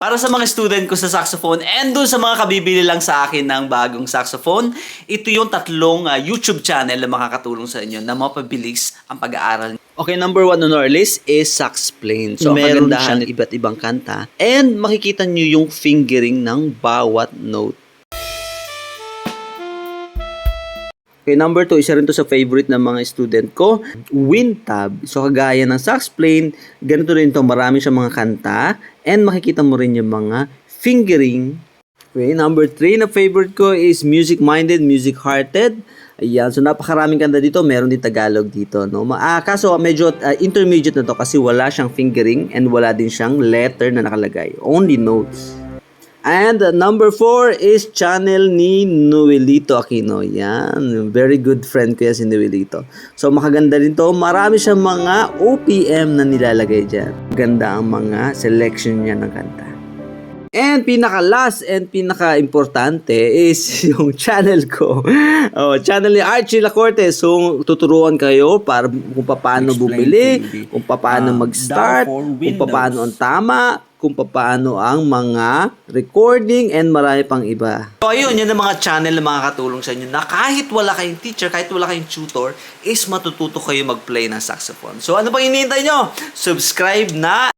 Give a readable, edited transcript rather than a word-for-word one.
Para sa mga student ko sa saxophone and dun sa mga kabibili lang sa akin ng bagong saxophone, ito yung tatlong YouTube channel na makakatulong sa inyo na mapabilis ang pag-aaral. Okay, number 1 on our list is Saxplain. So, meron siyang iba't ibang kanta and makikita nyo yung fingering ng bawat note. Okay, number 2, isa rin to sa favorite ng mga student ko, WinTab. So, kagaya ng Saxplain, ganito rin to, marami siyang mga kanta, and makikita mo rin yung mga fingering. Okay, number 3 na favorite ko is Music Minded, Music Hearted. Ayan, so napakaraming kanta dito, meron din Tagalog dito, no? Kaso medyo intermediate na to kasi wala siyang fingering and wala din siyang letter na nakalagay. Only notes. And number 4 is channel ni Noelito Aquino. Yan. Very good friend ko yan si Noelito. So makaganda rin to. Marami siyang mga OPM na nilalagay dyan. Ganda ang mga selection niya ng kanta. And pinaka-last and pinaka-importante is yung channel ko. Channel ni Archie Lacorte. So, tuturuan kayo para kung paano bumili, kung paano mag-start, kung paano ang tama, kung paano ang mga recording and marami pang iba. So, ayun, yun ang mga channel na makakatulong sa inyo na kahit wala kayong teacher, kahit wala kayong tutor, is matututo kayo mag-play ng saxophone. So, ano pang hinihintay nyo? Subscribe na!